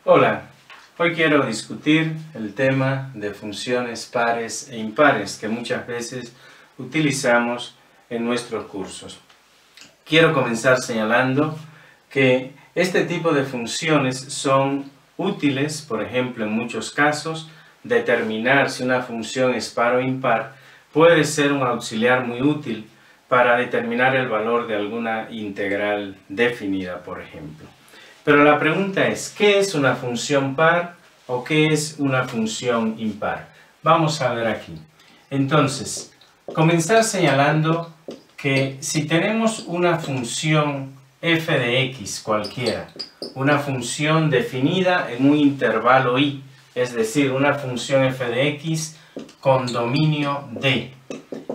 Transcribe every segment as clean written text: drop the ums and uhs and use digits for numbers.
Hola, hoy quiero discutir el tema de funciones pares e impares que muchas veces utilizamos en nuestros cursos. Quiero comenzar señalando que este tipo de funciones son útiles, por ejemplo, en muchos casos, determinar si una función es par o impar puede ser un auxiliar muy útil para determinar el valor de alguna integral definida, por ejemplo. Pero la pregunta es, ¿qué es una función par o qué es una función impar? Vamos a ver aquí. Entonces, comenzar señalando que si tenemos una función f de x cualquiera, una función definida en un intervalo i, es decir, una función f de x con dominio d.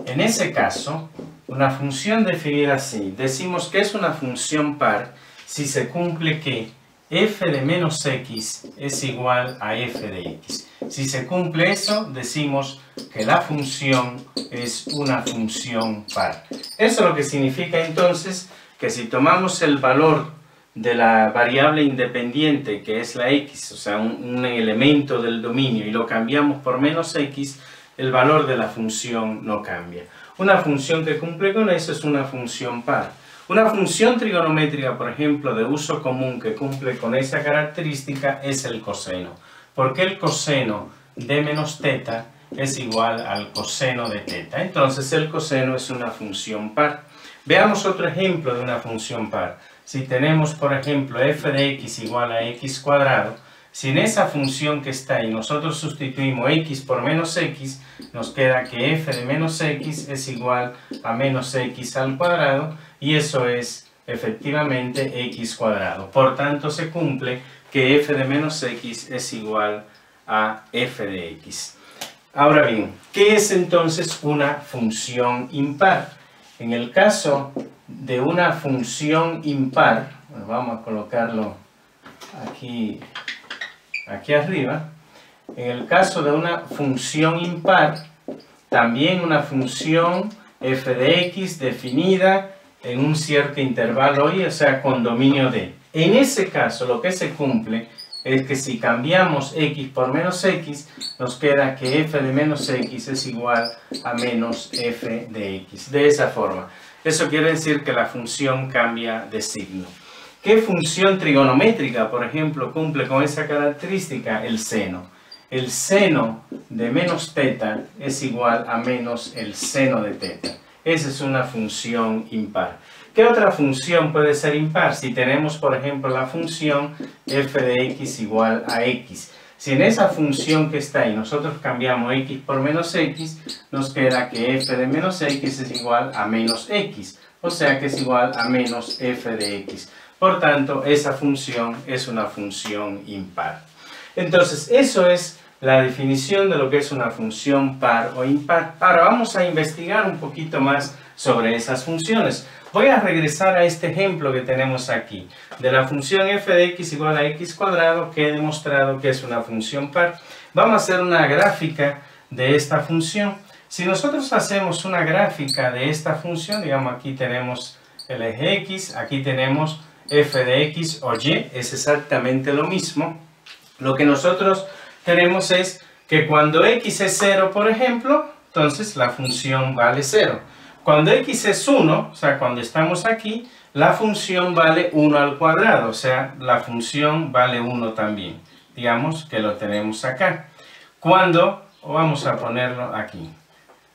En ese caso, una función definida así, decimos que es una función par si se cumple que f de menos x es igual a f de x. Si se cumple eso, decimos que la función es una función par. Eso lo que significa entonces que si tomamos el valor de la variable independiente, que es la x, o sea, un elemento del dominio, y lo cambiamos por menos x, el valor de la función no cambia. Una función que cumple con eso es una función par. Una función trigonométrica, por ejemplo, de uso común que cumple con esa característica es el coseno. Porque el coseno de menos teta es igual al coseno de teta. Entonces el coseno es una función par. Veamos otro ejemplo de una función par. Si tenemos, por ejemplo, f de x igual a x cuadrado, si en esa función que está ahí nosotros sustituimos x por menos x, nos queda que f de menos x es igual a menos x al cuadrado, y eso es efectivamente x cuadrado. Por tanto, se cumple que f de menos x es igual a f de x. Ahora bien, ¿qué es entonces una función impar? En el caso de una función impar, bueno, vamos a colocarlo aquí arriba. En el caso de una función impar, también una función f de x definida en un cierto intervalo y, o sea, con dominio d. En ese caso, lo que se cumple es que si cambiamos x por menos x, nos queda que f de menos x es igual a menos f de x. De esa forma. Eso quiere decir que la función cambia de signo. ¿Qué función trigonométrica, por ejemplo, cumple con esa característica? El seno. El seno de menos teta es igual a menos el seno de teta. Esa es una función impar. ¿Qué otra función puede ser impar? Si tenemos, por ejemplo, la función f de x igual a x. Si en esa función que está ahí nosotros cambiamos x por menos x, nos queda que f de menos x es igual a menos x. O sea que es igual a menos f de x. Por tanto, esa función es una función impar. Entonces, eso es la definición de lo que es una función par o impar. Ahora vamos a investigar un poquito más sobre esas funciones. Voy a regresar a este ejemplo que tenemos aquí, de la función f de x igual a x cuadrado, que he demostrado que es una función par. Vamos a hacer una gráfica de esta función. Si nosotros hacemos una gráfica de esta función, digamos aquí tenemos el eje x, aquí tenemos f de x o y, es exactamente lo mismo. Lo que nosotros tenemos es que cuando x es 0, por ejemplo, entonces la función vale 0. Cuando x es 1, o sea, cuando estamos aquí, la función vale 1 al cuadrado, o sea, la función vale 1 también. Digamos que lo tenemos acá. Cuando, vamos a ponerlo aquí.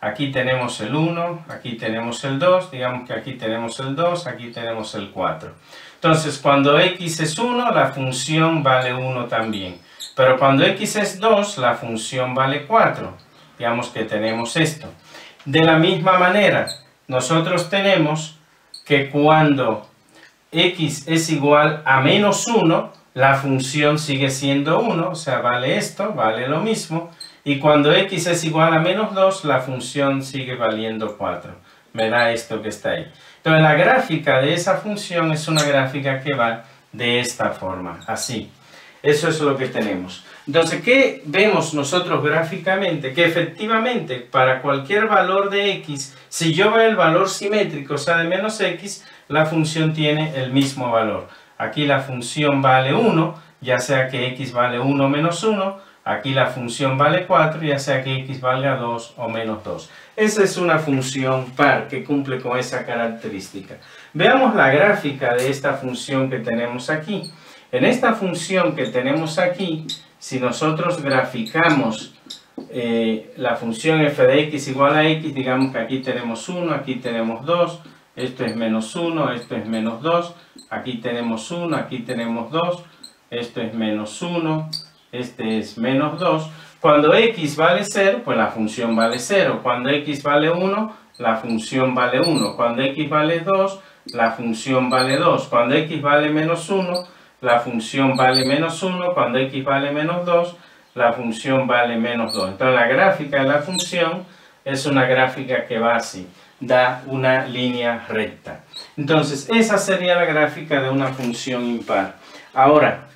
Aquí tenemos el 1, aquí tenemos el 2, digamos que aquí tenemos el 2, aquí tenemos el 4. Entonces, cuando x es 1, la función vale 1 también. Pero cuando x es 2, la función vale 4. Digamos que tenemos esto. De la misma manera, nosotros tenemos que cuando x es igual a menos 1, la función sigue siendo 1, o sea, vale esto, vale lo mismo. Y cuando x es igual a menos 2, la función sigue valiendo 4. Me da esto que está ahí. Entonces, la gráfica de esa función es una gráfica que va de esta forma, así. Eso es lo que tenemos. Entonces, ¿qué vemos nosotros gráficamente? Que efectivamente, para cualquier valor de x, si yo veo el valor simétrico, o sea, de menos x, la función tiene el mismo valor. Aquí la función vale 1, ya sea que x vale 1 o menos 1, aquí la función vale 4, ya sea que x valga 2 o menos 2. Esa es una función par que cumple con esa característica. Veamos la gráfica de esta función que tenemos aquí. En esta función que tenemos aquí, si nosotros graficamos la función f de x igual a x, digamos que aquí tenemos 1, aquí tenemos 2, esto es menos 1, esto es menos 2, aquí tenemos 1, aquí tenemos 2, esto es menos 1, este es menos 2. Cuando x vale 0, pues la función vale 0. Cuando x vale 1, la función vale 1. Cuando x vale 2, la función vale 2. Cuando x vale menos 1, la función vale menos 1. Cuando x vale menos 2, la función vale menos 2. Entonces la gráfica de la función es una gráfica que va así, da una línea recta. Entonces esa sería la gráfica de una función impar. Ahora,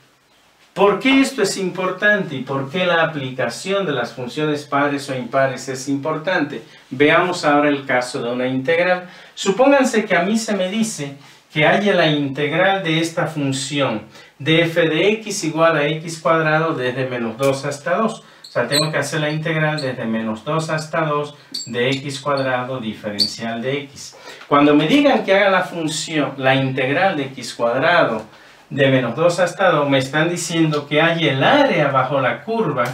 ¿por qué esto es importante y por qué la aplicación de las funciones pares o impares es importante? Veamos ahora el caso de una integral. Supónganse que a mí se me dice que haya la integral de esta función de f de x igual a x cuadrado desde menos 2 hasta 2. O sea, tengo que hacer la integral desde menos 2 hasta 2 de x cuadrado diferencial de x. Cuando me digan que haga la función, la integral de x cuadrado de menos 2 hasta 2, me están diciendo que hay el área bajo la curva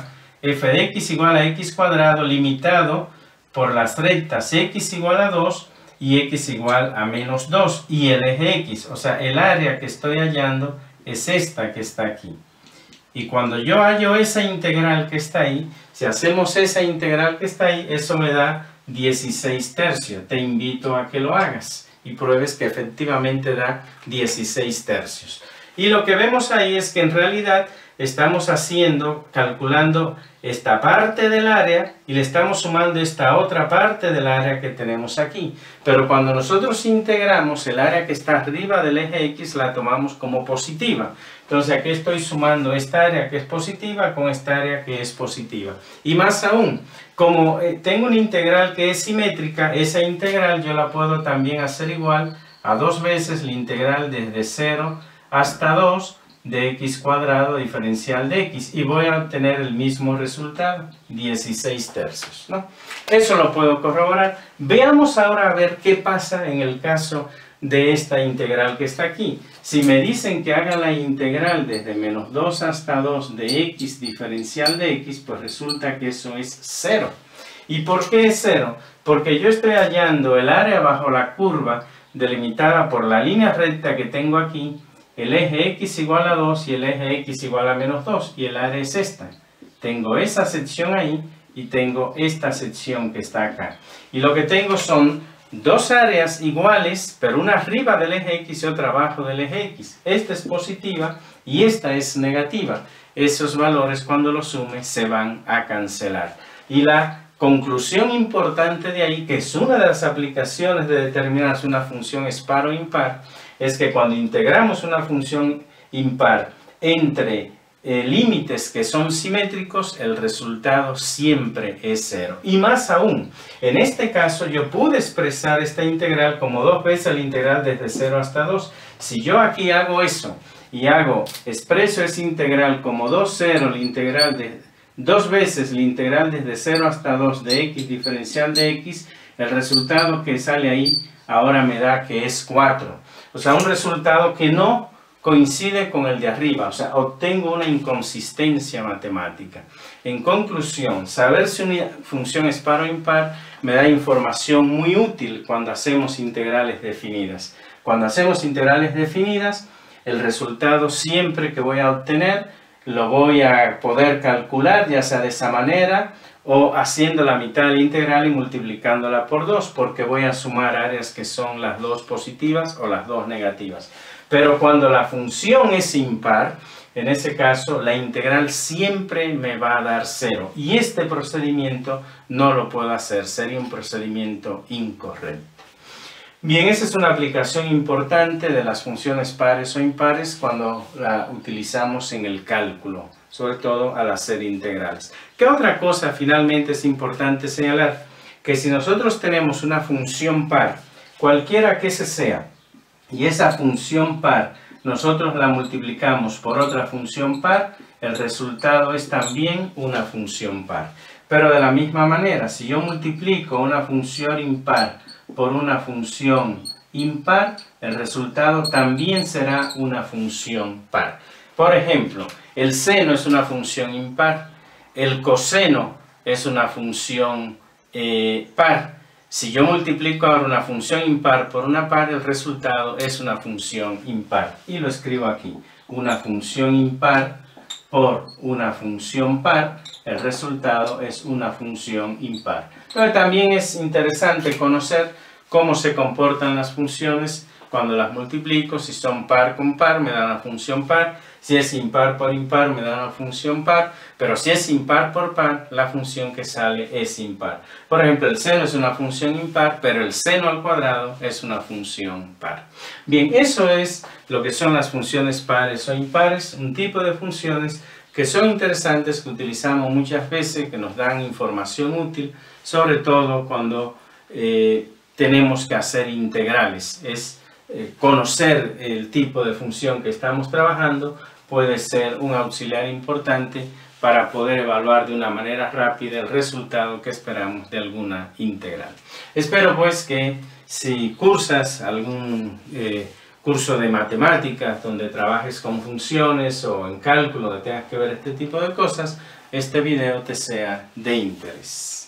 f de x igual a x cuadrado limitado por las rectas x igual a 2 y x igual a menos 2 y el eje x. O sea, el área que estoy hallando es esta que está aquí. Y cuando yo hallo esa integral que está ahí, si hacemos esa integral que está ahí, eso me da 16 tercios. Te invito a que lo hagas y pruebes que efectivamente da 16 tercios. Y lo que vemos ahí es que en realidad estamos calculando esta parte del área y le estamos sumando esta otra parte del área que tenemos aquí. Pero cuando nosotros integramos el área que está arriba del eje X, la tomamos como positiva. Entonces aquí estoy sumando esta área que es positiva con esta área que es positiva. Y más aún, como tengo una integral que es simétrica, esa integral yo la puedo también hacer igual a 2 veces la integral desde 0 hasta 2 de x cuadrado diferencial de x y voy a obtener el mismo resultado, 16 tercios, ¿no? Eso lo puedo corroborar. Veamos ahora a ver qué pasa en el caso de esta integral que está aquí. Si me dicen que haga la integral desde menos 2 hasta 2 de x diferencial de x, pues resulta que eso es 0. ¿Y por qué es 0? Porque yo estoy hallando el área bajo la curva delimitada por la línea recta que tengo aquí, el eje x igual a 2 y el eje x igual a menos 2, y el área es esta. Tengo esa sección ahí y tengo esta sección que está acá. Y lo que tengo son dos áreas iguales, pero una arriba del eje x y otra abajo del eje x. Esta es positiva y esta es negativa. Esos valores cuando los sume se van a cancelar. Y la conclusión importante de ahí, que es una de las aplicaciones de determinar si una función es par o impar, es que cuando integramos una función impar entre límites que son simétricos, el resultado siempre es 0. Y más aún, en este caso yo pude expresar esta integral como 2 veces la integral desde 0 hasta 2. Si yo aquí hago eso y expreso esa integral como 2 veces la integral desde 0 hasta 2 de x diferencial de x, el resultado que sale ahí ahora me da que es 4. O sea, un resultado que no coincide con el de arriba. O sea, obtengo una inconsistencia matemática. En conclusión, saber si una función es par o impar me da información muy útil cuando hacemos integrales definidas. Cuando hacemos integrales definidas, el resultado siempre que voy a obtener lo voy a poder calcular, ya sea de esa manera o haciendo la mitad de la integral y multiplicándola por 2, porque voy a sumar áreas que son las dos positivas o las dos negativas. Pero cuando la función es impar, en ese caso la integral siempre me va a dar 0. Y este procedimiento no lo puedo hacer, sería un procedimiento incorrecto. Bien, esa es una aplicación importante de las funciones pares o impares cuando la utilizamos en el cálculo, sobre todo al hacer integrales. ¿Qué otra cosa finalmente es importante señalar? Que si nosotros tenemos una función par, cualquiera que ese sea, y esa función par nosotros la multiplicamos por otra función par, el resultado es también una función par. Pero de la misma manera, si yo multiplico una función impar por una función impar, el resultado también será una función par. Por ejemplo, el seno es una función impar, el coseno es una función par. Si yo multiplico ahora una función impar por una par, el resultado es una función impar. Y lo escribo aquí, una función impar por una función par, el resultado es una función impar. Pero también es interesante conocer cómo se comportan las funciones cuando las multiplico. Si son par con par me da una función par, si es impar por impar me da una función par, pero si es impar por par, la función que sale es impar. Por ejemplo, el seno es una función impar, pero el seno al cuadrado es una función par. Bien, eso es lo que son las funciones pares o impares, un tipo de funciones que son interesantes, que utilizamos muchas veces, que nos dan información útil, sobre todo cuando tenemos que hacer integrales. Conocer el tipo de función que estamos trabajando puede ser un auxiliar importante para poder evaluar de una manera rápida el resultado que esperamos de alguna integral. Espero pues que si cursas algún curso de matemáticas donde trabajes con funciones o en cálculo donde tengas que ver este tipo de cosas, este video te sea de interés.